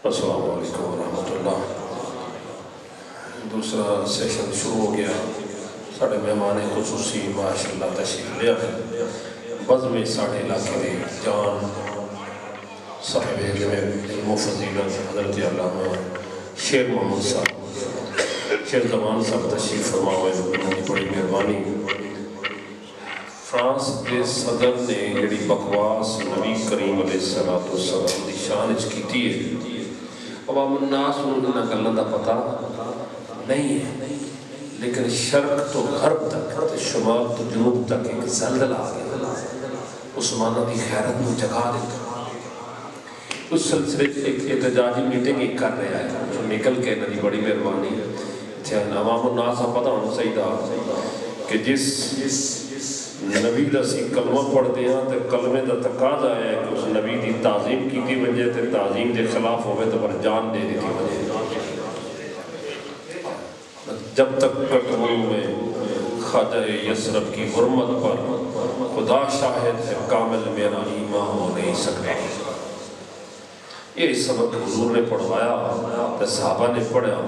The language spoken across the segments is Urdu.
السلام علیکم ورحمۃ اللہ۔ دوسرا سیشن شروع ہو گیا۔ ساڑھے مہمان خصوصی ماشاءاللہ تشریف لیا ہے بزم ساڑھے علاقے کے جان صاحب علم و فضیلت حضرت علامہ شیر محمد صاحب شیر زمان صاحب تشریف فرما ہوئے، بڑی مہربانی۔ فرانس کے صدر نے جڑی بکواس نبی کریم علیہ السلام دی شان اچ کیتی ہے، عوام الناس انہاں گلاں دا پتہ نہیں ہے، لیکن شرق تو غرب تک شمال تو جنوب تک ایک زلزلہ آ گیا، عثمانہ دی خیرت کو جگا دیتا۔ اس سلسلے ایک احتجاجی میٹنگ کر رہا ہے جو نکل کے نبی بڑی مہربانی عوام الناس کا پتہ ہونا چاہیے کہ جس نبی دا سی کلمہ پڑھتے ہیں تو کلمے دا تقاضا ہے کہ اس نبی دی تعظیم کی وجہ تے تعظیم دے خلاف ہوئے تو پر جان دے دیتی وجہ۔ جب تک کٹموں میں خواجہ یسرب کی حرمت پر خدا شاہد ہے کامل میرا ایمان ہو نہیں سکتا۔ یہ سبق حضور نے پڑھوایا تو صحابہ نے پڑھا،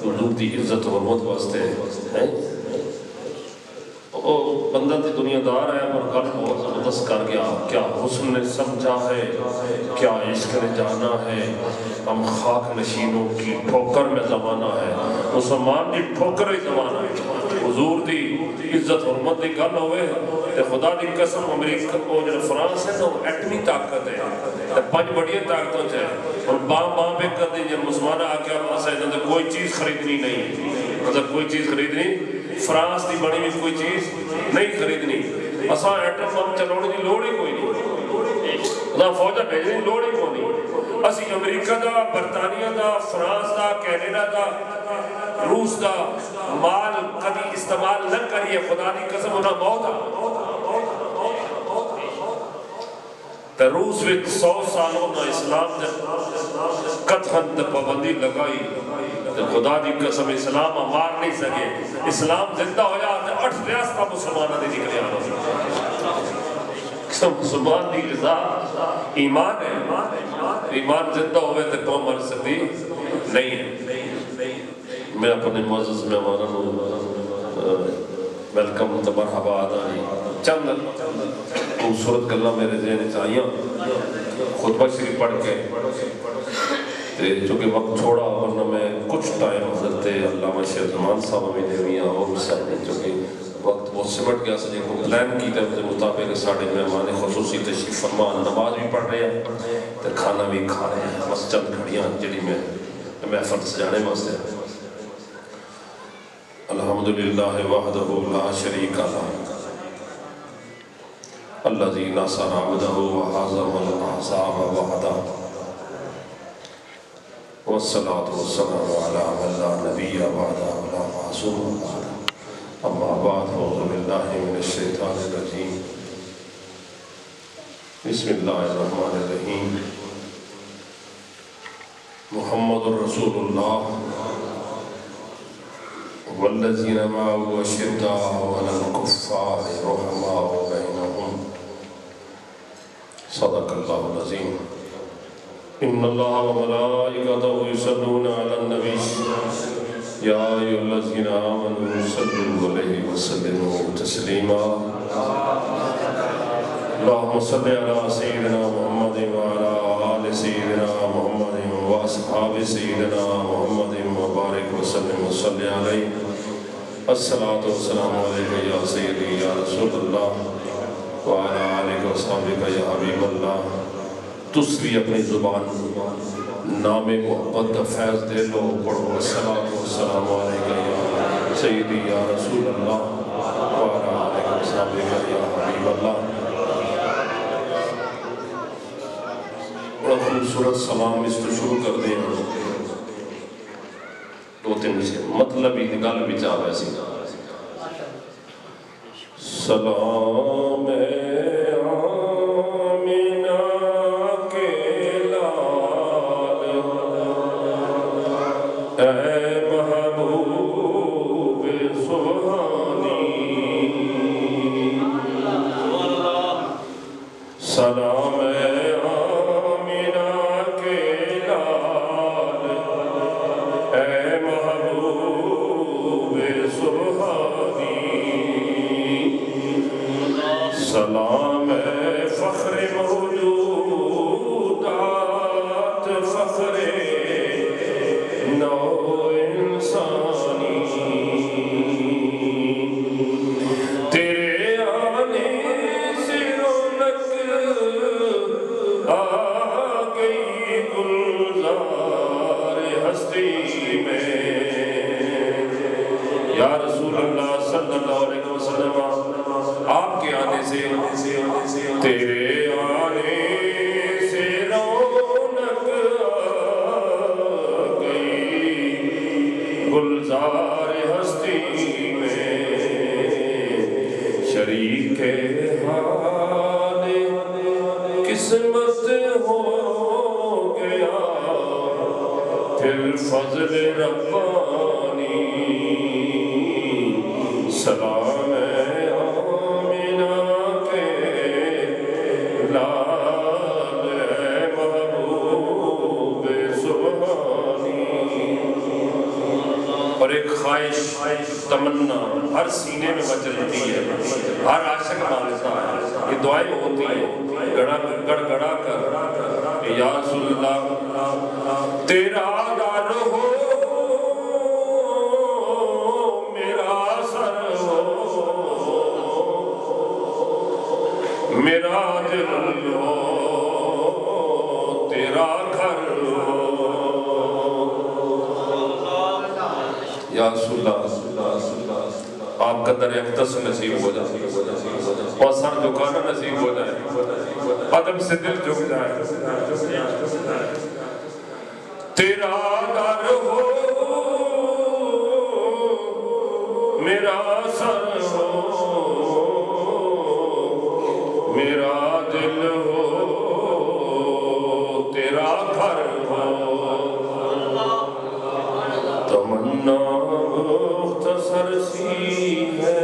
حضور دی عزت و حرمت واسطے ہیں۔ بندہ تی دنیا دار ہے پر قلب بہت زبردست کر گیا، کیا حسن نے سمجھا ہے، کیا عشق نے جانا ہے، ہم خاک نشینوں کی ٹھوکر میں زمانہ ہے، مسلمان دی ٹھوکر ہی زمانہ ہے۔ حضور دی عزت حرمت دی گل ہوئے تے خدا دی قسم امریکہ کو جو فرانس ہے تو ایٹمی طاقت ہے تے پانچ بڑی طاقتوں سے اور بام پہ کر دی جب مسلمان آکے واسا ہے کوئی چیز خریدنی نہیں، مطلب کوئی چیز خریدنی فرانس دی بڑی میں کوئی چیز نہیں خریدنی، اساں ایٹم بم چلانے دی لوڑ ہی کوئی نہیں، اساں فوجہ بھیجنے دی لوڑ ہی کوئی نہیں۔ اسی امریکہ دا، برطانیہ دا، فرانس دا، کینیڈا دا، روس دا مال کبھی استعمال نہ کریے، خدا دی قسم انہاں موت آ تے روس وچ 100 سالوں نہ اسلام جب قطعاً تے پابندی لگائی تے خدا دی قسم اسلام مار نہیں سکے، اسلام زندہ ہویا تے 8 ریاستہ مسلمانہ دی نکلے آنا۔ مسلمان دی غذا ایمان ہے، ایمان زندہ ہوئے تے قوم مر سکتی نہیں ہے۔ میں اپنے معزز مہمانوں ویلکم تے مرحبا آدھانی چند خوبصورت گلہ میرے ذہن چاہیاں خطبہ شریف پڑھ کے چونکہ وقت چھوڑا ورنہ میں کچھ ٹائم حضرت علامہ شیر زمان صاحب میں دیویاں اور سب نے چونکہ وقت بہت سمٹ گیا سجے کو پلان کی طرف سے مطابق ساڑھے مہمان خصوصی تشریف فرما نماز بھی پڑھ رہے ہیں تو کھانا بھی کھا رہے ہیں، بس چند گھڑیاں جڑی میں محفل سجانے واسطے۔ الحمدللہ وحدہ لا شریک لہ الذی نصر عبدہ وحزم الاحزاب وحدہ والصلاة والسلام علی من لا نبی بعدہ ولا معصوم بعدہ، اما بعد اعوذ باللہ من الشیطان الرجیم، بسم اللہ الرحمن الرحیم۔ محمد رسول اللہ والذین معه اشداء علی الکفار رحماء بینہم، صدق اللہ العظیم۔ ان اللہ وملائکتہ یصلون علی النبی یا ایھا الذین آمنوا صلوا علیہ وسلموا تسلیما۔ اللہم صل علی سیدنا محمد وعلی آل سیدنا محمد واصحاب سیدنا محمد وبارک وسلم وصلی علیہ۔ الصلاة والسلام علیکہ یا سیدی یا رسول اللہ وعلی آلہ وصحبہ یا حبیب اللہ۔ تس بھی اپنی زبان نام محبت فیض دے لو، پڑھو الصلاة والسلام علیکہ یا سیدی یا رسول اللہ وعلی آلہ وصحبہ یا حبیب اللہ۔ بڑا خوبصورت سلام اس تو شروع کر دیں، دو تین سے مطلب ہی گل بھی چاہے سی۔ سلام آمینہ کے لال اے محبوب سبحانی، سلام آمینہ کے لال فخر نو انسانی تیرے آنے سے رونق آ گئی گلزار ہستی میں یا رسول اللہ صلی اللہ علیہ وسلم آپ کے آنے سے تیرے آنے سے رونق آ گئی گلزار ہستی میں شریک حال قسمت ہو گیا پھر فضل ربانی سلام آمینہ کے لال محبوب سبحانی۔ اور ایک خواہش تمنا ہر سینے میں مچلتی ہے، ہر عاشق مانگتا ہے، یہ دعائیں ہوتی ہیں گڑ گڑا کر یا رسول اللہ تیرا در ہو میرا سر ہو میرا دل ہو تیرا گھر ہو یا رسول اللہ آپ کا در اقدس نصیب ہو جائے اور سر جھکانا نصیب ہو جائے قدم سے دل جھک جائے تیرا در ہو میرا سر ہو میرا دل ہو تیرا گھر ہو تمنا مختصر سی ہے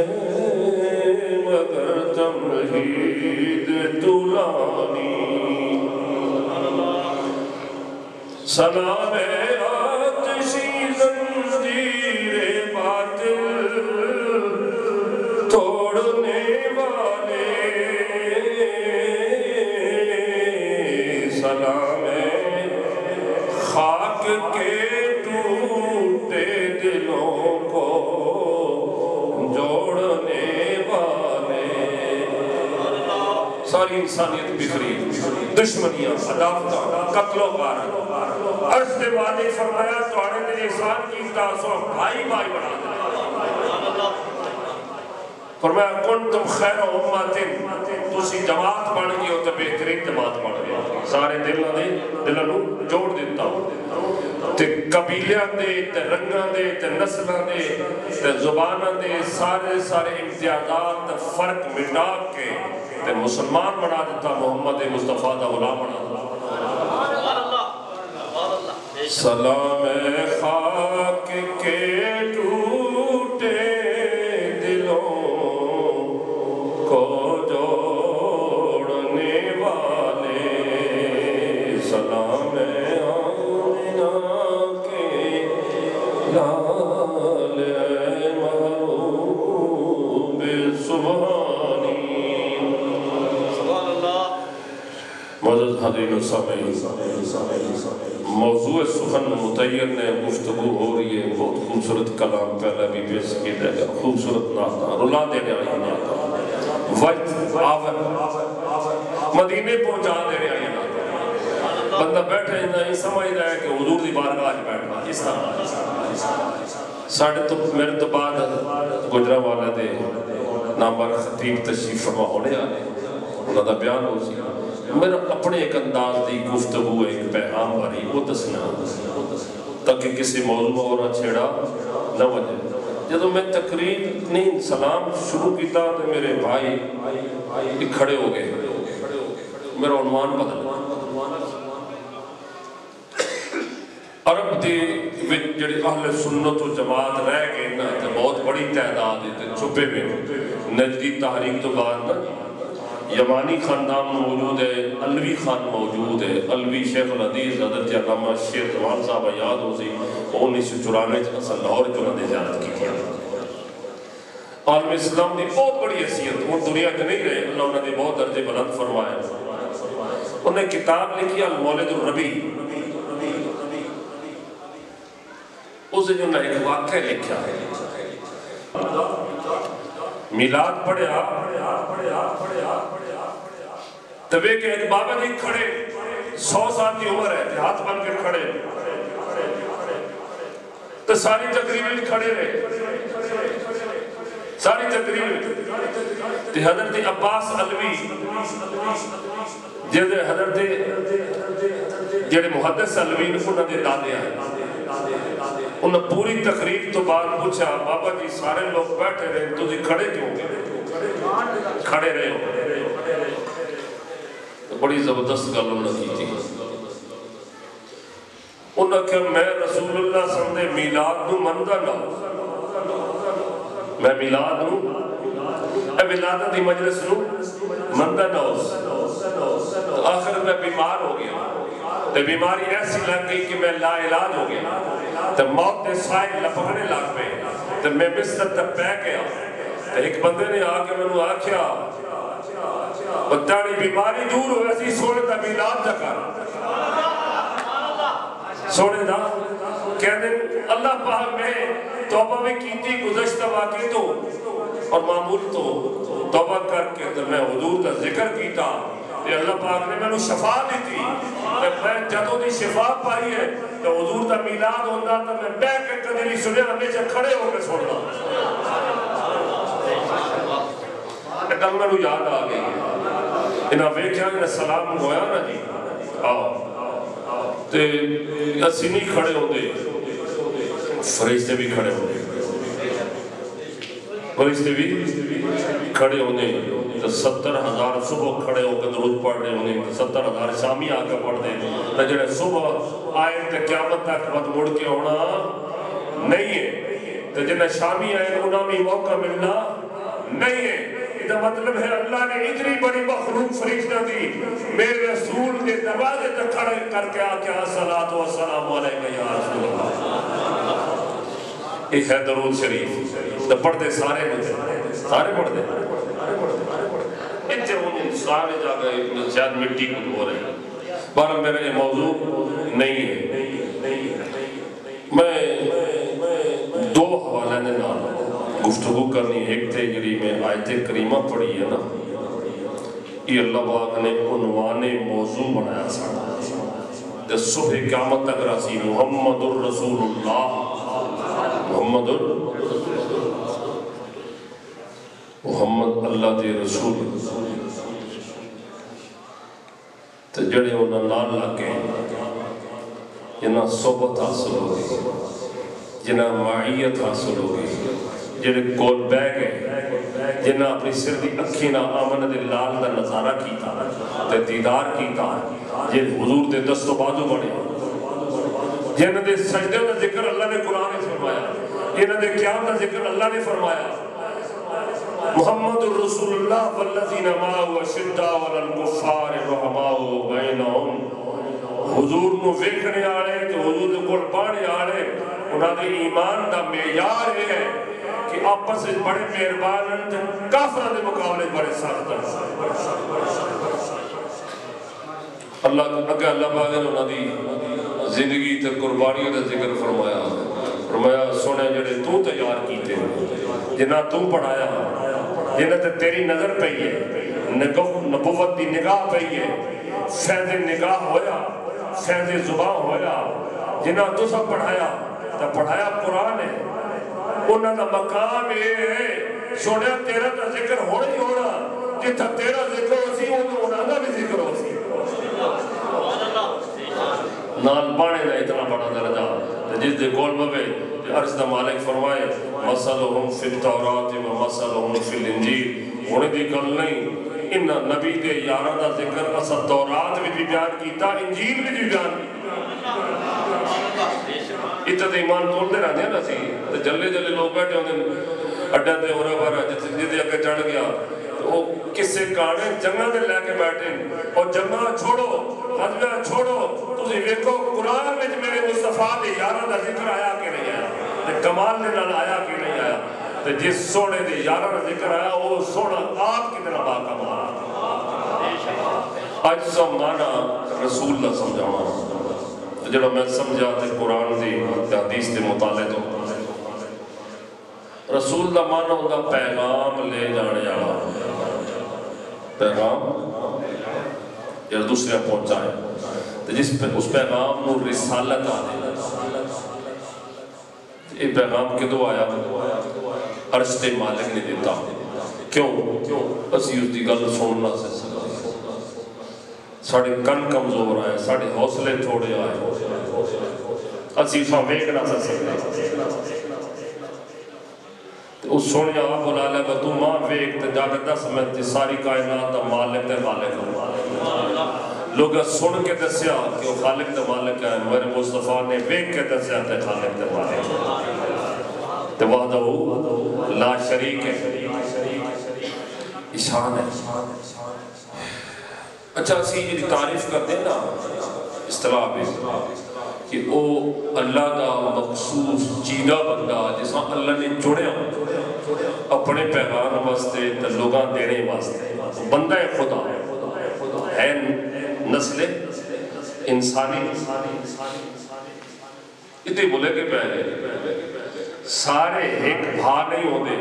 مگر تمہید طولانی سلام آتشی زنجیر باطل توڑنے والے سلام خاک کے ٹوٹے دلوں کو جوڑنے والے ساری انسانیت بکھری دشمنیاں عداوتاں قتل و غارت عرض دے والے فرمایا تو آنے دل انسان کی افتاسوں بھائی بھائی بنا دے فرمایا کنتم خیر امت تسی جماعت بن گئی ہو تو بہترین جماعت بن گئی سارے دلوں جوڑ دیتا ہوں تے قبیلیاں دے تے رنگاں دے تے نسلاں دے تے زباناں دے سارے امتیازات فرق مٹا کے تے مسلمان بنا دیتا محمد مصطفیٰ دا غلام بنا دیتا سلام خاک کے ٹوٹے دلوں کو جوڑنے والے سلام آمینہ کے لال محبوب سبحانی سبحان اللہ معزز حاضرین و سامعین موضوع سخن متعین نے گفتگو ہو رہی ہے بہت خوبصورت کلام پہلے بھی پیش کی دے گا خوبصورت ناتا رلا دینے آئی ناتا وقت آور مدینے پہنچا دینے آئی ناتا بندہ بیٹھے نہیں سمجھ رہا ہے کہ حضور دی بارگاہ آج بیٹھا اس طرح ساڑھے تو میرے تو بعد گجرہ والا دے نامبر خطیب تشریف فرما ہونے آنے انہوں دا بیان ہو سی میرا اپنے ایک انداز دی گفتگو ایک پیغام باری وہ دسنا تاکہ کسی موضوع اور چھیڑا نہ وجہ جب میں تقریر نہیں سلام شروع کیتا تو میرے بھائی کھڑے ہو گئے میرا عنوان بدل عرب دی جڑی اہل سنت و جماعت رہ گئے نا بہت بڑی تعداد ہے چھپے میں نجدی تحریک تو بعد نا یمانی خاندان موجود ہے علوی خان موجود ہے علوی شیخ الحدیث حضرت علامہ شیخ زمان صاحب یاد ہو سی 1994 اصل لاہور چنہ نے زیارت کی تھی عالم اسلام دی بہت بڑی حیثیت وہ دنیا کے نہیں رہے اللہ نے بہت درجے بلند فرمائے انہیں کتاب لکھی المولد الربی اسے جو ایک واقعہ لکھا ہے میلاد پڑھیا تبے کہ ایک بابا جی کھڑے 100 سال کی عمر ہے ہاتھ بن کے کھڑے تو ساری تقریب کھڑے رہے ساری تقریب تے حضرت عباس علوی جیسے حضرت جڑے محدث علوی انہوں نے دادے ہیں انہوں نے پوری تقریب تو بعد پوچھا بابا جی سارے لوگ بیٹھے رہے تو جی کھڑے کیوں گے کھڑے رہے ہو تو بڑی زبردست گل انہوں نے کی تھی انہوں نے کہا میں رسول اللہ صلی اللہ علیہ وسلم میلاد نو مندہ نہ میں میلاد نو اے ولادت دی مجلس نو مندہ نہ تو آخر میں بیمار ہو گیا تو بیماری ایسی لگ گئی کہ میں لا علاج ہو گیا تو موت دے سائے لپکنے لگ پہ تو میں بستر تک پہ گیا تو ایک بندے نے آکے میں نے آکھیا بتاڑی بیماری دور ہو ایسی سونے تا میلاد جکر سونے دا کہنے اللہ پاک میں توبہ میں کیتی گزشتہ واقعی تو اور معمول تو توبہ کر کے تو میں حضور کا ذکر کیتا کہ اللہ پاک نے میں نے شفا دی تھی تو میں جدوں دی شفا پائی ہے تو حضور کا میلاد ہوندہ تو میں بے کے قدری سنے ہمیشہ کھڑے ہو کے سوڑنا ایک میں نے یاد آ گئی انہاں ویکھیا انہاں سلام ہویا نا جی آؤ تے اسی نہیں کھڑے ہوندے فرشتے بھی کھڑے ہوندے فرشتے بھی کھڑے ہوندے تو 70,000 صبح کھڑے ہو کے درود پڑھ رہے ہوندے 70,000 شامی آ کے پڑھ دے تو جڑے صبح آئے تے قیامت تک بعد مڑ کے ہونا نہیں ہے تو جنہیں شامی آئے انہاں بھی موقع ملنا نہیں ہے یہ مطلب ہے اللہ نے اتنی بڑی مخلوق فرشتہ دی میرے رسول کے دروازے تک کھڑے کر کے آکے الصلاۃ والسلام علیکہ یا رسول اللہ یہ ہے درود شریف تو پڑھ دے سارے پڑھ دے اتنے ان سارے جا گئے شاید مٹی کو ہو رہے ہیں بارہ میرا یہ موضوع نہیں ہے میں دو حوالے نے نام گفتگو کرنی ایک تے جڑی میں آیت کریمہ پڑھی ہے نا یہ اللہ پاک نے عنوان موضوع بنایا سا کہ صبح قیامت تک راسی محمد الرسول اللہ محمد اللہ دے رسول تو جڑے انہاں نال لگے جنہاں صحبت حاصل ہوگی جنہاں معیت حاصل ہوگی جنہاں کول بے گئے جنہاں اپنی سر دی اکھینا آمن دے لال دا نظارہ کیتا تے دیدار کیتا جنہاں حضور دے دست و بازو بڑے جنہاں دے سجدے دا ذکر اللہ نے قرآن نے فرمایا جنہاں دے قیام دا ذکر اللہ نے فرمایا محمد الرسول اللہ والذین معه اشداء علی الکفار رحماء بینہم حضور نو ویکھنے آڑے تو حضور دے کول پانے آڑے انہاں دے ایمان دا معیار ہے کہ آپس بڑے مہربان کافروں دے مقابلے بڑے سخت اللہ اگے اللہ پاک نے انہاں دی زندگی تے قربانیوں دا ذکر فرمایا سونے جڑے تو تیار کیتے جنہاں تو پڑھایا جنہاں تے تیری نظر پئی ہے نبوت دی نگاہ پئی ہے فیض نگاہ ہویا فیض زبان ہویا جنہاں تو سب پڑھایا تو پڑھایا قرآن ہے انہاں دا مقام ہے سونے تیرا تا ذکر ہونا ہی ہونا جتھا تیرا ذکر ہو سی انہاں دا بھی ذکر ہو سی نال بانے دا اتنا بڑا درجہ جس دے کول بوے عرض دا مالک فرمائے مسلہم فی التورات و مسلہم فی الانجیل ہونے دی گل نہیں ان نبی دے یارہ دا ذکر اسا تورات بھی بیان کیتا انجیل بھی بیان کیتا اتنا ایمان تول دے رہنے نا سی جلے جلے لوگ بیٹھے ہوندے اڈا دے ہو رہا بارا جتے اگے چڑھ گیا وہ کسے کانے جنگہ دے لے کے بیٹھے اور جنگہ چھوڑو حضرہ چھوڑو تُسی ویکھو قرآن میں میرے مصطفیٰ دے یارہ دا ذکر آیا کہ نہیں آیا کمال نے نال آیا کہ نہیں آیا جس سوڑے دے یارہ دا ذکر آیا وہ سوڑا آپ کتنا باکمال آج سب مانا رسول اللہ سمجھانا جڑا میں سمجھا تے قرآن دی حدیث دے مطالعے تو رسول دا معنی ہوتا پیغام لے جانے والا، پیغام یا دوسرے پہنچائے تو جس پہ اس پیغام نو رسالت آنے، یہ پیغام کدو آیا؟ عرش تے مالک نے دیتا، کیوں؟ اسی اس دی گل سننا سے سکا، ساڑھے کن کمزور آئے، ساڑھے حوصلے تھوڑے آئے، اسی ویکھنا سے سکا، اس سونے آپ بلا لے کہ تو ماں ویک تے جاگے 10 منٹ ساری کائنات دا مالک تے مالک ہے۔ لوگ سن کے دسیا کہ وہ خالق تے مالک ہے، میرے مصطفیٰ نے ویک کے دسیا تے خالق تے مالک ہے، تے وحدہ لا شریک ہے، شان ہے۔ اچھا اسی یہ تعریف کرتے ہیں نا اصطلاح بھی کہ وہ اللہ دا مخصوص چیدہ بندہ جسا اللہ نے جوڑیا اپنے پیغام واسطے تے لوگاں دینے واسطے، بندہ خدا ہے، نسل انسانی۔ اتنی بولے کہ پہلے سارے ایک بھا نہیں ہوتے،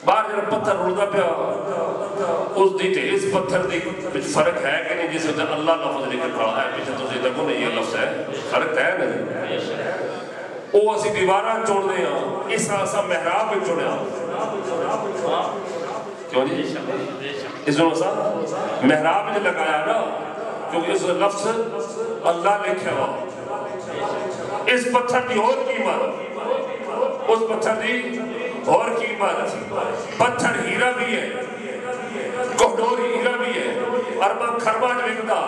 باہر جب پتھر رڑدا پیا اس دی تے اس پتھر دی فرق ہے کہ نہیں، جس وقت اللہ لفظ لکھر کھڑا ہے پیچھے تو سے دیکھو نہیں یہ لفظ ہے، فرق ہے نہیں۔ وہ اسی دیواراں چھوڑ دے ہیں، اس آسا محراب میں چھوڑے ہیں، کیوں جی؟ اس میں مسا محراب میں لگایا نا، کیونکہ اس لفظ اللہ لکھے ہوا، اس پتھر دی اور قیمت، اس پتھر دی اور قیمت، پتھر ہیرا بھی ہے، کوہڈور ہیرا بھی ہے، اربا کھربا جو لکھتا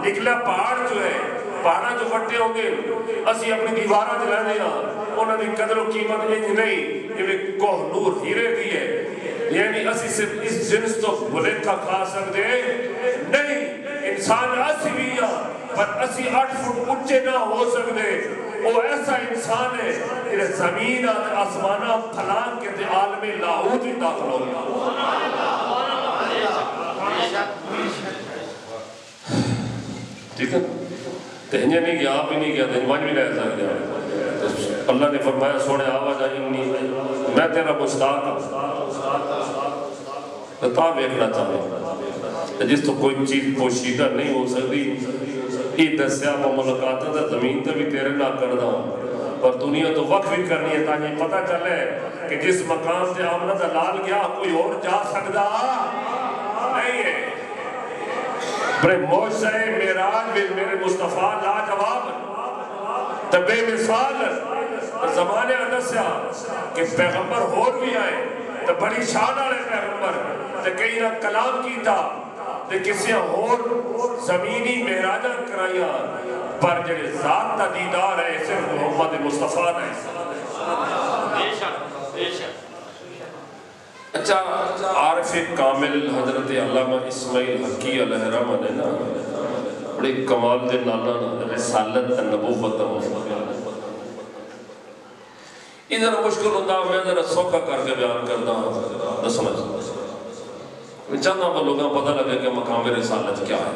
نکلا پہاڑ جو ہے، پہاڑا جو وٹے ہوں گے اسی اپنی دیوارہ جلائے دیا، انہوں نے قدر و قیمت نہیں، یہ کوہڈور ہیرے دی ہے، یعنی اسی صرف اس جنس تو بلے کا کھا سکتے نہیں، انسان اسی بھی ہے پر اسی 8 فٹ اونچے نہ ہو سکتے، وہ ایسا انسان ہے کہ زمین آسمانہ پھلان کے تے عالم لاہوت ہی داخل ہو گیا۔ ٹھیک ہے؟ تہنجے نہیں گیا، آپ ہی نہیں گیا، تہنج بھی نہیں ایسا گیا۔ اللہ نے فرمایا سوڑے آواز آئینی میں تیرا مشتاق ہوں، تا بیکھنا چاہوں، جس تو کوئی چیز پوشیدہ نہیں ہو سکتی، یہ دسیا وہ ملکاتہ دا زمین تے بھی تیرے نہ کردہ ہوں، اور دنیا تو وقت بھی کرنی ہے تاکہ پتہ چلے کہ جس مقام سے آمنہ دلال گیا کوئی اور جا سکتا نہیں ہے۔ بڑے موجزہ میراج بھی میرے مصطفیٰ لاجواب تبے مثال زمانے دسیا کہ پیغمبر اور بھی آئے تو بڑی شان آلے پیغمبر تو کئی نہ کلام کیتا تو کسی اور زمینی مہراجہ کرائیاں پر جڑے ذات تا دیدار ہے صرف محمد مصطفیٰ نے۔ اچھا عارف کامل حضرت علامہ اسماعیل حقی علیہ الرحمہ نے نا بڑی کمال دے نالا رسالت نبوت ادھر مشکل ہوتا میں ذرا سوکھا کر کے بیان کرتا ہوں نہ سمجھ چاہتا ہوں لوگوں کو پتہ لگے کہ مقام رسالت کیا ہے۔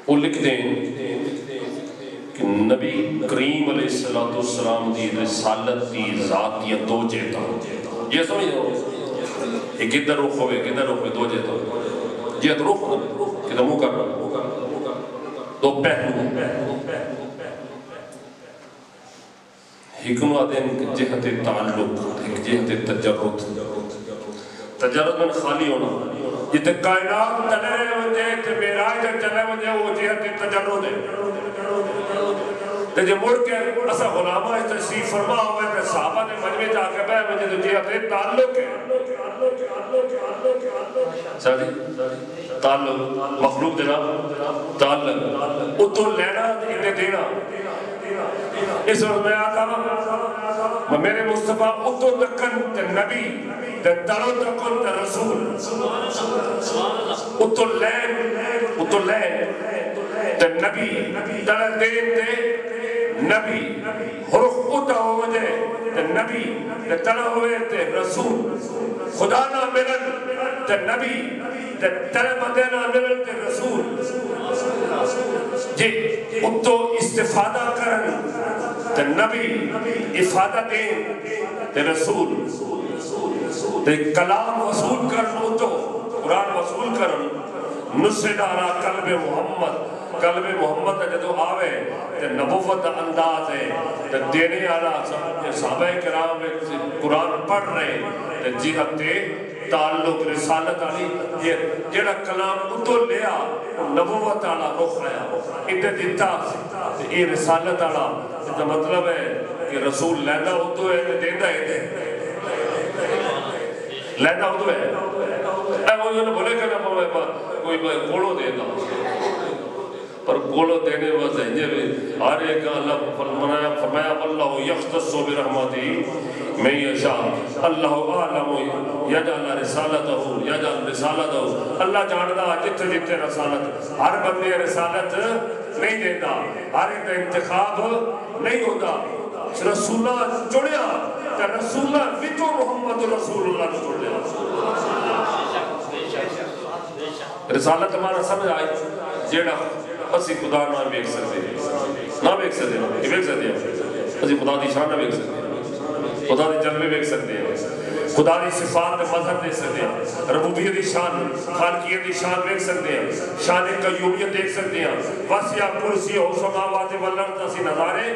وہ لکھ دیں کہ نبی کریم علیہ السلام دی رسالت دی ذاتیت دو جیتا، یہ سمجھ دو ایک ادھر رخ ہوئے کدھر رخ ہوئے دو جیتا، جیت رخ کدھر منہ کر دو پہلو، حکمہ دین جہت تعلق ایک جہت تجرد، تجرد میں خالی ہونا جتے کائنات تلے وجہ تے میراج چلے وجہ وہ جہت تجرد ہے تے جو مڑ کے اسا غلامہ تشریف فرما ہوئے تے صحابہ نے مجمع جا کے بے وجہ تو جہت تعلق ہے۔ سادی تعلق مخلوق دینا تعلق اتو لینا انہیں دینا، اس وقت میں آتا ہوں میرے مصطفیٰ اتو تکن تے نبی تے تلو تکن تے رسول، اتو لین تے نبی تلو دین تے نبی حرف اتا ہوئے تے نبی تے تلو ہوئے تے رسول، خدا نہ ملن تے نبی تے تیرے بندے نہ ملن تے رسول جی اتو استفادہ کرن تے نبی افادہ دیں تے رسول تے کلام وصول کرن اتو قرآن وصول کرن نسے ڈارا قلب محمد جدو آوے تے نبوت انداز ہے تے دینے آلا صحابہ کرام قرآن پڑھ رہے تے جہت تے تعلق رسالت آلی جیڑا کلام اتو لیا نبوت آلا رخ آیا اندے دیتا یہ رسالت آلا تو مطلب ہے کہ رسول لیندہ اتو ہے تے دیندہ ہے لیندہ اتو ہے اے وہ یہ بولے کہ کوئی گوڑو دینا پر گوڑو دینے واسطے یہ بھی ہر ایک اللہ فرمایا اللہ یختص برحمتی میں یشاء اللہ اعلم یجعل رسالتہ اللہ جاندا جتنے رسالت ہر بندے رسالت نہیں دیتا ہر ایک انتخاب نہیں ہوتا رسولہ چڑیا کہ رسولہ وچو محمد رسول اللہ نے چڑیا رسالت ہمارا سمجھ آئی جیڑا اسی خدا نہ بیک سکتے ہیں اسی خدا دی شان نہ بیک سکتے ہیں خدا دی جلوے بیک سکتے ہیں خدا دی صفات میں مظہر دیکھ سکتے ہیں ربوبیت دی شان خالقیت دی شان بیک سکتے ہیں شان قیومیت دیکھ سکتے ہیں وسیع کرسی و سماوات والارض اسی نظارے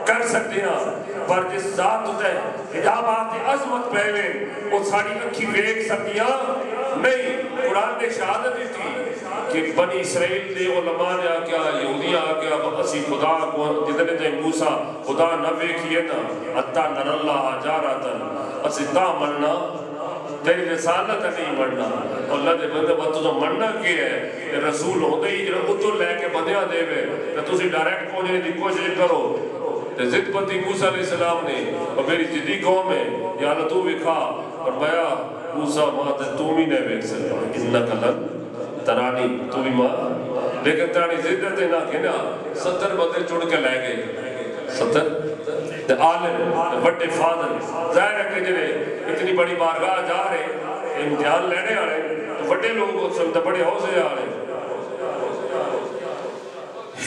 کر سکتے ہیں پر جس ذات ہوتا ہے حجابات عظمت پہوے وہ ساری اکھی بیک سکتی ہیں نہیں قرآن نے شہادت دی تھی کہ بنی اسرائیل دے علماء نے آگیا یہودی آگیا اسی خدا کو جتنے دے موسیٰ خدا نہ بیکھئے نا حتی نر اللہ جارتن اسی تا مننا تیری رسالت نہیں مننا اللہ دے بندے بات تو مننا کی ہے کہ رسول ہوتے ہی جنہوں اتو لے کے بندیاں دے وے کہ تسی ڈائریکٹ پہنچنے دی کوشش کرو ضد پتی موسیٰ علیہ السلام نے اور میری جدی قوم ہے یا اللہ تو بکھا فرمایا موسیٰ ماں تے تو بھی نہیں بیک سکتا انکا لن ترانی تو بھی ماں لیکن ترانی زدت نہ کہنا 70 بندے چڑھ کے لے گئے 70 تے عالم وڈے فادر ظاہر ہے کہ جنہیں اتنی بڑی بارگاہ جا رہے امتحان لینے آ رہے تو وڈے لوگ کو سمجھتے بڑے حوصلے آ رہے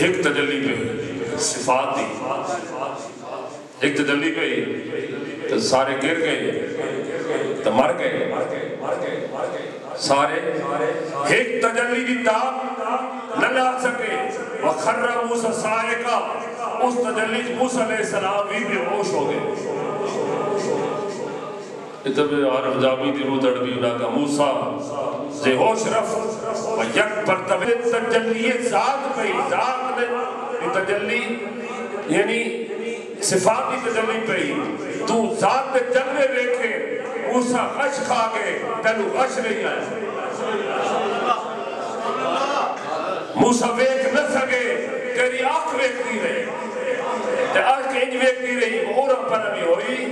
ایک تجلی پہ صفات دی ایک تجلی پہ تو سارے گر گئے تو مر گئے سارے ایک تجلی دی تاب نہ لا سکے وَخَرَّ مُوسَى صَاعِقًا اس تجلی موسیٰ علیہ السلام بھی بے ہوش ہو گئے اتبے عرب جامی دی رو دڑ بھی انہا کا موسیٰ سے ہوش رف و یک پرتبہ تجلی ذات پہ ذات نے تجلی یعنی صفاتی تجلی پہ تو ذات پہ جلوے دیکھے موسیٰ غش کھا گئے تنو غش نہیں آئے موسیٰ ویک نہ سکے تیری آنکھ ویکتی رہے تے آنکھ انج ویکتی رہی وہ اور پر بھی ہوئی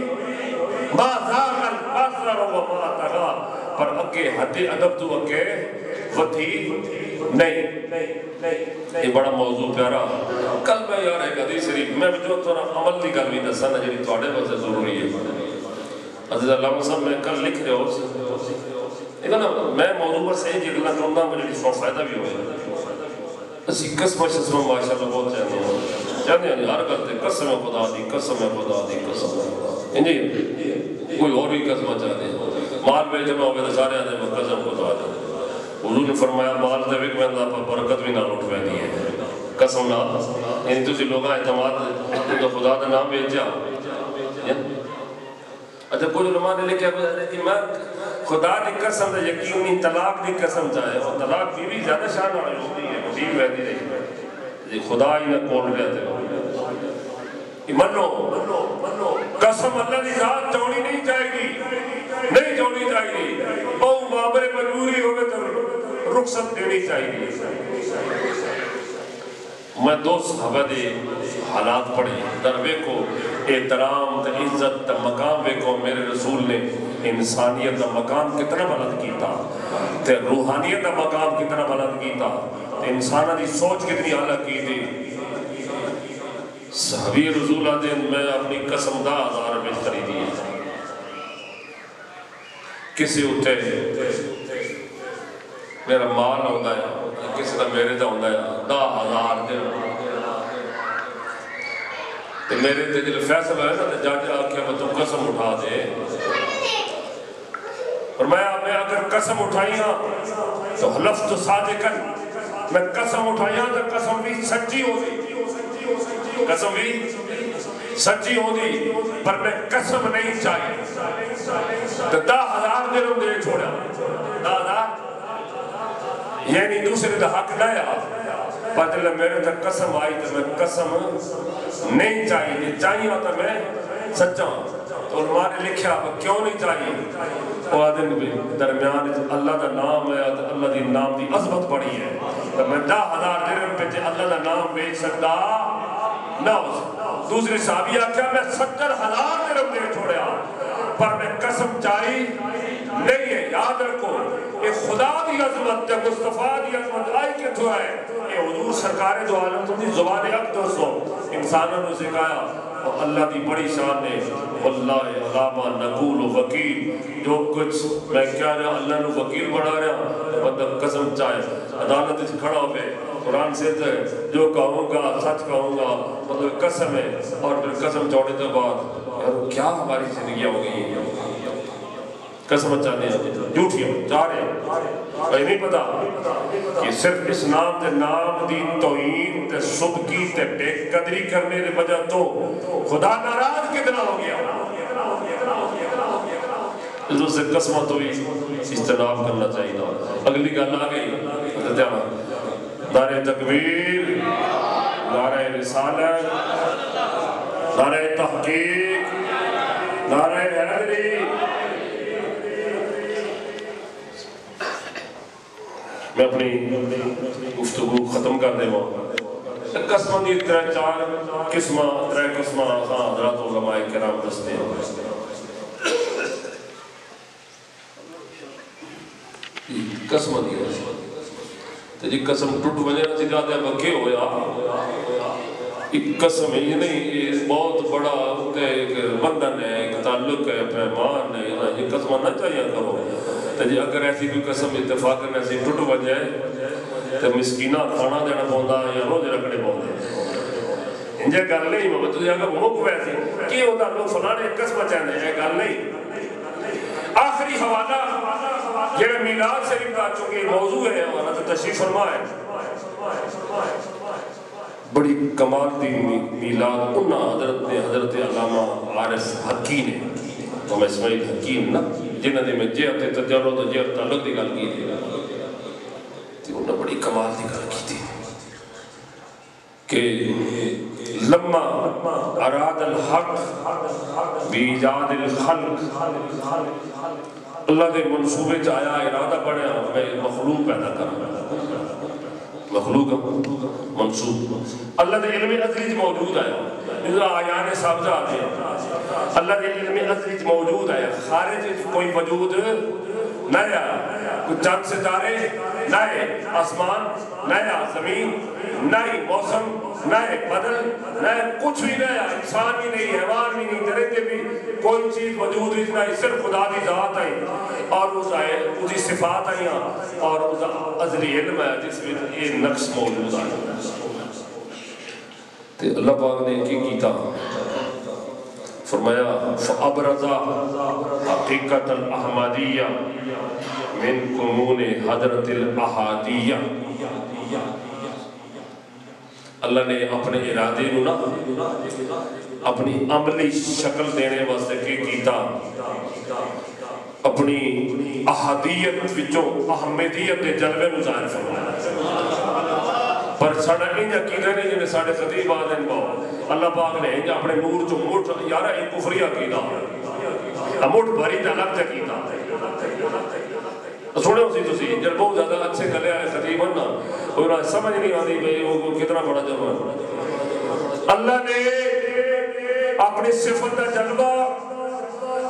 ما زاغ البصر وما طغى پر اکے حد ادب تو اکے وتھی نہیں یہ بڑا موضوع پیارا کل میں یار ایک حدیث شریف میں جو تھوڑا عمل دی گل بھی دسنا جڑی تواڈے واسطے ضروری ہے عزیز علامہ صاحب میں کل لکھ رہے ہو ایک نا میں موضوع پر صحیح جی گلا کروں گا مجھے اس کو فائدہ بھی ہوئے اسی قسم شسم ماشاءاللہ بہت چاہتے ہیں ہر کرتے قسم خدا دی قسم خدا دی قسم انجی کوئی اور بھی قسم چاہتے ہیں مال میں جمع ہوئے تو سارے آدھے میں قسم خدا دی حضور نے فرمایا مال دے وک میں پر برکت بھی نہ لوٹ پہنی ہے قسم نہ یعنی تسی لوگاں اعتماد تو خدا دا نام بیچا اچھا کچھ علماء نے لکھا کہ میں خدا دی قسم دا یقینی طلاق دی قسم چاہے اور طلاق بیوی زیادہ شان والی ہوتی ہے بیوی ویدی رہی خدا ہی نہ کون رہتے منو قسم اللہ دی ذات جوڑی نہیں جائے گی نہیں جوڑی جائے گی بہو معاملے مجبوری ہوگے تو رخصت دینی چاہیے میں دو صحابہ دے حالات پڑھے دروے کو احترام تا عزت تا مقام بے کو میرے رسول نے انسانیت تا مقام کتنا بلند کیتا تے روحانیت تا مقام کتنا بلند کیتا تے انسانہ دی سوچ کتنی الگ کی تھی صحابی رسول دن میں اپنی قسم 10,000 روپے خریدی ہے کسی ہوتے میرا مال ہوتا ہے کسی کا میرے دا ہوتا ہے 10,000 درہم تو میرے تے جل فیصلہ ہے نا تو جج آکھیا میں تو قسم اٹھا دے فرمایا میں اگر قسم اٹھائی ہاں تو حلفت صادقاً میں قسم اٹھائی ہاں تو قسم بھی سچی ہو دی قسم بھی سچی ہو دی پر میں قسم نہیں چاہیے تو 10,000 درہم دے چھوڑا 10,000 یعنی دوسرے دا حق لایا پر جب میرے تک قسم آئی تو میں قسم نہیں چاہیے چاہیے ہوتا میں سچا تو علماء نے لکھا کیوں نہیں چاہیے وہ آدم بھی درمیان اللہ دا نام ہے تو اللہ دی نام دی عظمت بڑی ہے تو میں 10,000 درہم پہ اللہ دا نام بیچ سکتا نہ ہو سکتا دوسری صحابی آکھا میں 70,000 درہم دے چھوڑیا پر میں قسم چاہی نہیں ہے یاد رکھو یہ خدا دی عظمت ہے مصطفیٰ دی عظمت آئی کے تو ہے یہ حضور سرکار دو عالم تو دی زبان اقدس ہو انسانوں نے سکھایا اور اللہ دی بڑی شان نے واللہ علامہ نقول و وکیل جو کچھ میں کیا رہا اللہ نے وکیل بڑھا رہا بندہ قسم چاہے عدالت سے کھڑا ہو گئے قرآن سے جو کہوں گا سچ کہوں گا مطلب قسم ہے اور پھر قسم چھوڑنے کے بعد کیا ہماری زندگیاں ہو گئی ہیں قسم چاہنے جھوٹی ہم جا رہے ہیں نہیں پتا کہ صرف اس نام تے نام دی توہین تے صدقی تے بے قدری کرنے دے وجہ تو خدا ناراض کتنا ہو گیا اس سے قسمہ تو ہی اجتناب کرنا چاہیے اگلی گل آ گئی نعرہ تکبیر نعرہ رسالت نعرہ تحقیق نعرہ حیدری میں اپنی گفتگو ختم کر دے وہاں قسمہ دی چار قسمہ ترے قسمہ حضرات علماء کرام دستے ہیں قسمہ دی تو جی قسم ٹوٹ بجے نہ سکھاتے ہیں بکے ہویا ایک قسم ہے یہ نہیں یہ بہت بڑا ایک بندھن ہے ایک تعلق ہے پیمان ہے یہ قسمہ نہ چاہیے کرو تو جی اگر ایسی کوئی قسم اتفاق کرنے سے ٹوٹ بجے تو مسکینہ کھانا دینا پہندا یا روز رکھنے پہندا انجھے گل نہیں میں تو اگر وہ کو ویسی کی ہوتا لوگ فلانے قسمہ چاہنے ہیں گل نہیں آخری حوالہ یہ میلاد شریف کا چونکہ موضوع ہے اور حضرت تشریف فرما ہے بڑی کمال دی میلاد انہا حضرت علامہ عارف حقی نے ہم اسماعیل حکیم نا جنہ دے میں جہت تجرد و جہت تعلق دی گل کی تھی انہا بڑی کمال دی گل کی تھی کہ لما اراد الحق بیجاد الخلق اللہ دے منصوبے چاہیا ارادہ بڑھیا میں مخلوق پیدا کرنا مخلوق منصوب اللہ دے علم ازلی موجود ہے جزا آیان سابزہ آتے ہیں اللہ دے علم ازلی موجود ہے خارج کوئی وجود نیا کچھ چند ستارے نئے آسمان نیا زمین نئی موسم نئے بدل نئے کچھ بھی نیا انسان بھی نہیں حیوان بھی نہیں درندے بھی کوئی چیز وجود نہیں صرف خدا دی ذات ہے اور اس کی صفات آئی اور اس ازلی علم ہے جس میں یہ نقص موجود ہے تو اللہ پاک نے کی کیتا فرمایا فَأَبْرَزَ حَقِقَةَ الْأَحْمَدِيَّةِ مِنْ قُنُونِ حَضْرَةِ الْأَحَادِيَّةِ اللہ نے اپنے ارادے نو نا اپنی عملی شکل دینے واسطے کی کیتا اپنی احادیت وچوں احمدیت دے جلوے نو ظاہر فرمایا پر ساڑھا انجا کیدہ نہیں جنہیں ساڑھے خطیب آدھیں باؤ اللہ پاک نے انجا اپنے نور جو موٹ یارہ ایک کفریہ کیدہ موٹ بھری دلک تک کیدہ سوڑے ہوسی تو سی جب بہت زیادہ اچھے گلے آئے خطیب ہونا انہاں سمجھ نہیں آتی بھئی وہ کتنا بڑا جلوہ ہے اللہ نے اپنی صفت کا جلوہ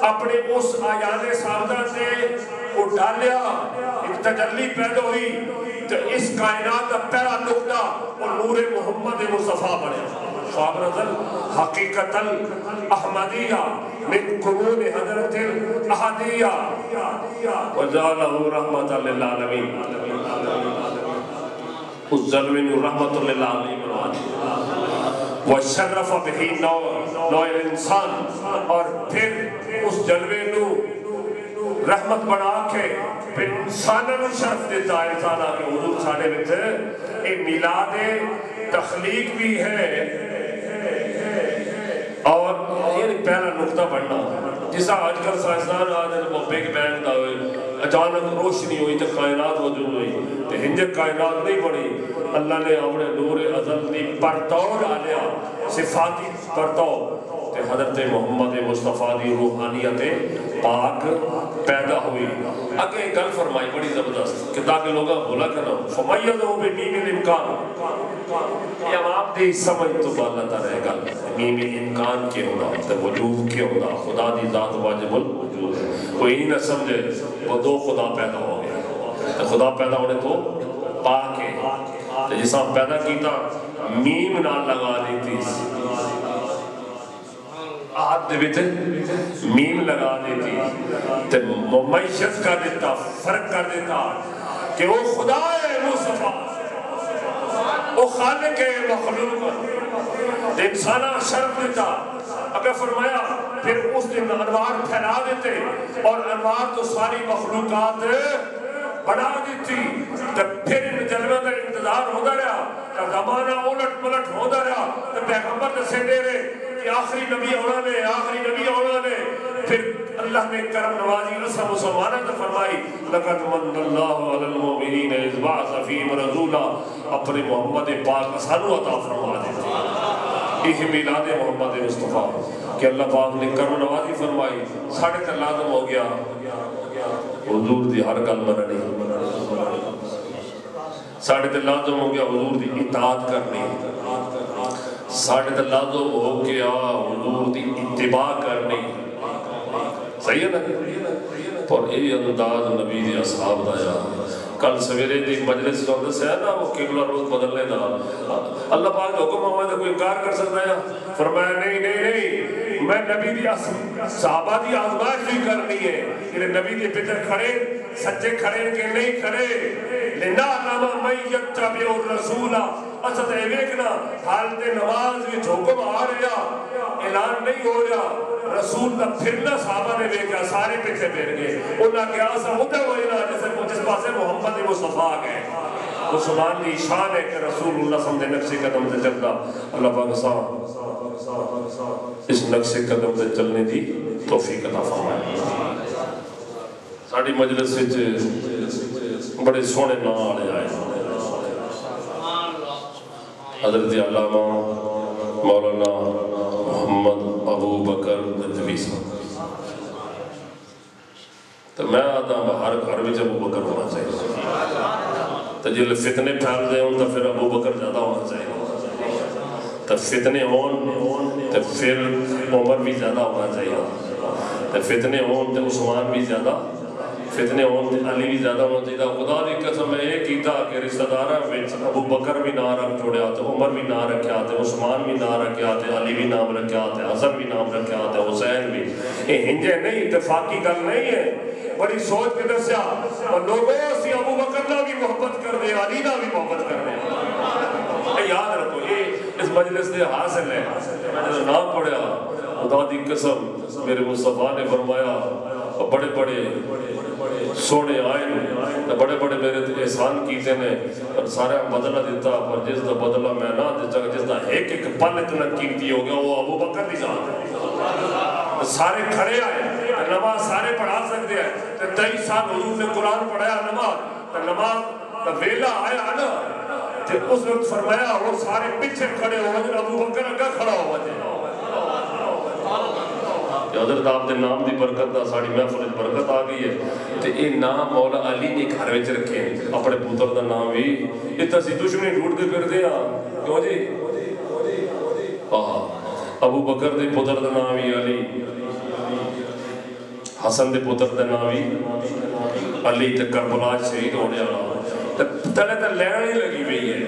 اپنے اس آیان سابدہ سے اٹھالیا ایک تجلی پیدا ہوئی تو اس کائنات کا پہلا نقطہ اور نور محمد مصطفیٰ بڑھے فابرز الحقیقت الاحمدیہ من قرون حضرت الاحادیہ وجعلہ رحمت للعالمین اس جلوے نو رحمت للعالمین بنا دیا وشرف بہی نوع انسان اور پھر اس جلوے نو رحمت بنا کے پھر انسانوں نو شرف دیتا ہے انسان آکے حضور ساڑھے بیتے اے میلاد تخلیق بھی ہے اور یہ پہلا نقطہ پڑھنا جسا آج کل سائنسدان آج وہ بگ بینگ دا ہوئے اچانک روشنی ہوئی تو کائنات وجود ہوئی تو ہنجے کائنات نہیں بڑی اللہ نے اپنے نور ازل دی پرتور آلیا صفاتی پرتور کہ حضرت محمد مصطفیٰ دی روحانیت پاک پیدا ہوئی اگے گل فرمائی بڑی زبردست کہ تاکہ لوگا بھولا کرنا فمیدہو بے میم الامکان یہ آپ دی سمجھ تو بالتا رہے گا میم امکان کے ہونا تو وجود کے ہونا خدا دی ذات واجب الوجود ہے کوئی ہی نہ سمجھے وہ دو خدا پیدا ہو گیا تو خدا پیدا ہونے تو پاک ہے تو جسا پیدا کیتا میم نہ لگا دیتی آہد دے بیتے میم لگا دیتی تو ممیشت کر دیتا فرق کر دیتا کہ وہ خدا ہے مصطفیٰ وہ خالق ہے مخلوق انسانہ شرف دیتا اگر فرمایا پھر اس دن انوار پھیلا دیتے اور انوار تو ساری مخلوقات بنا دیتی تو پھر ان جلوہ کا انتظار ہوتا رہا تو زمانہ اولٹ پلٹ ہوتا رہا تو پیغمبر دسے دے رہے کہ آخری نبی ہونا نے پھر اللہ نے کرم نوازی رسا مسلمانہ تو فرمائی لَقَدْ مَنَّ اللَّهُ عَلَى الْمُؤْمِنِينَ إِذْ بَعَثَ فِيهِمْ رَسُولًا اپنے محمد پاک سانو عطا فرما دیتے یہ میلاد محمد مصطفیٰ کہ اللہ پاک نے کرم نوازی فرمائی ساڑھے تر لازم ہو گیا حضور دی ہر گل مننی ساڑھے تر لازم ہو گیا حضور دی اطاعت کرنی ساڑھے تر لازم ہو گیا حضور دی اتباع کرنی صحیح ہے نا اور یہ انداز نبی دی اصحاب دایا کل سویرے دی مجلس جو سے ہے نا وہ قبلہ روز بدلنے دا اللہ پاک حکم ہمیں کوئی انکار کر سکتا ہے فرمایا نہیں میں نبی دی صحابہ دی آزمائش بھی کرنی ہے کہ نبی دی پتر کھڑے سچے کھڑے کہ نہیں کھڑے لِنَعْلَمَ مَنْ يَتَّبِعُ الرَّسُولَ اسد ایویکنا حالت نماز بھی حکم آ رہا اعلان نہیں ہو رہا رسول کا پھرنا صحابہ نے دیکھا سارے پیچھے پھر گئے انہاں کیا سا مدہ ہوئی نا جس پاسے محمد مصطفیٰ گئے مسلمان کی شان ہے کہ رسول اللہ سمجھے نقش قدم سے چلتا اللہ پاک صاحب اس نقش قدم سے چلنے دی توفیق عطا فرمائے ساڑھی مجلس سے بڑے سونے نال آئے حضرت علامہ مولانا محمد ابو بکر ندوی صاحب تو میں آتا ہوں ہر گھر میں ابو بکر ہونا چاہیے تو جل فتنے پھیل دے ہوں تو پھر ابو بکر زیادہ ہونا چاہیے تو فتنے ہون تو پھر عمر بھی زیادہ ہونا چاہیے تو فتنے ہون تو عثمان بھی زیادہ فتنے ہون تو علی بھی زیادہ ہونا چاہیے خدا دی قسم میں یہ کیتا کہ رشتہ دارہ ابو بکر بھی نام رکھ چھوڑے آتے عمر بھی نام رکھے آتے عثمان بھی نام رکھے آتے علی بھی نام رکھے آتے حسن بھی نام رکھے آتے حسین بھی یہ ہنجے نہیں اتفاقی گل نہیں ہے بڑی سوچ کے دسیا اور لوگوں سے ابو بکر نہ بھی محبت کر دے علی نہ بھی محبت کر دے یاد رکھو یہ اس مجلس نے حاصل ہے میں نے نام پڑھا خدا دی قسم میرے مصطفیٰ نے فرمایا بڑے بڑے سونے آئے بڑے بڑے میرے احسان کیتے نے اور سارے بدلہ دیتا پر جس دا بدلہ میں نہ دیتا جس دا ایک پل اتنا قیمتی ہو گیا وہ ابو بکر دی ذات ہے سارے کھڑے آئے نماز سارے پڑھا سکتے ہیں 23 سال حضور نے قرآن پڑھایا نماز کا ویلا آیا نا اس وقت فرمایا وہ سارے پیچھے کھڑے ہو جائے ابو بکر اگا کھڑا ہوا جائے حضرت آپ دے نام دی برکت دا ساڑی محفل برکت آ گئی ہے تو یہ نام مولا علی نے گھر وچ رکھے ہیں اپنے پتر دا نام بھی اتنا سی دشمنی ڈھونڈ کے کر دیا کیوں جی ابو بکر دے پتر دا نام بھی علی حسن دے پتر دا نام بھی علی تے کربلا شہید ہونے والا تلے تے لین ہی لگی ہوئی ہے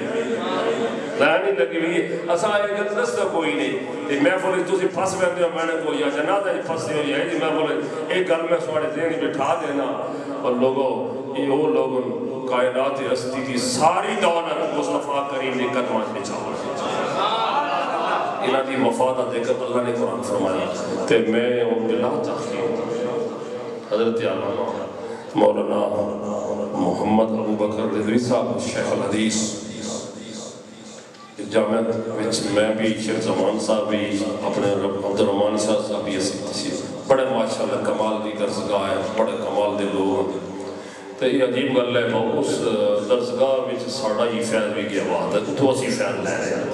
لین ہی لگی ہوئی ہے اساں یہ گل دستا کوئی نہیں میں بولے تسی پھس ویندے ہو میں نے کوئی یا جنازہ ہی پھسے ہوئی ہے میں بولے ایک گل میں سواڑے ذہن بٹھا دینا اور لوگوں یہ وہ لوگوں کائنات ہستی دی ساری دولت مصطفیٰ کریم نے قدمات میں چاہا انہاں دی مفادہ دے کر اللہ نے قرآن فرمایا تے میں ان بلا تحقیق حضرت علامہ مولانا محمد ابو بکر رضوی صاحب شیخ الحدیث جامعت وچ میں بھی شیخ زمان صاحب بھی اپنے عبد الرحمن صاحب بھی اسی بڑے ماشاءاللہ کمال دی درسگاہ ہے بڑے کمال دے لوگ تو یہ عجیب گل ہے اس درسگاہ وچ ساڑا ہی فیض بھی گیا بات ہے تو اسی فیض لے رہے ہیں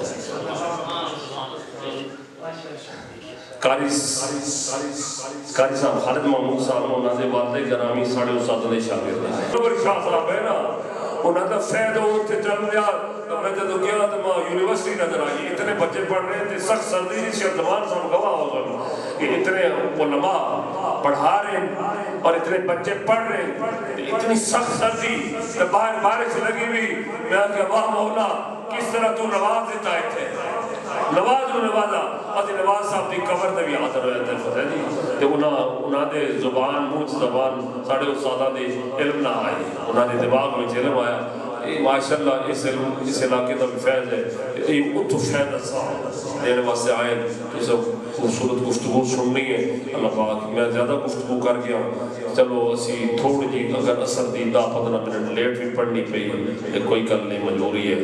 قاری صاحب خالد محمود صاحب انہاں دے والد گرامی ساڑے استاد نے شاگرد ہیں شاہ صاحب ہے نا انہاں دا فیض ہوتے چل گیا میں جب گیا تو میں یونیورسٹی نظر آئی اتنے بچے پڑھ رہے تھے سخت سردی جی سے زبان صاحب گواہ ہو گئے کہ اتنے علماء پڑھا رہے ہیں اور اتنے بچے پڑھ رہے ہیں اتنی سخت سردی کہ باہر بارش لگی ہوئی میں کہا واہ مولا کس طرح تو نواز دیتا ہے تھے نواز و نوازا اور نواز صاحب دی قبر تے بھی حاضر ہوئے تھے فتح جی تے انہاں دے زبان موچ زبان ساڑھے استادہ دے علم نہ آئی انہاں دے دماغ میں علم آیا ماشاءاللہ اس علاقے کا بھی فیض ہے یہ اتو فیض اصحاب دینے واسطے آئے تو سب خوبصورت گفتگو سننی ہے اللہ پاک میں زیادہ گفتگو کر گیا چلو اسی تھوڑی جی اگر اثر دی 10-15 منٹ لیٹ بھی پڑھنی پئی کوئی کل نہیں مجبوری ہے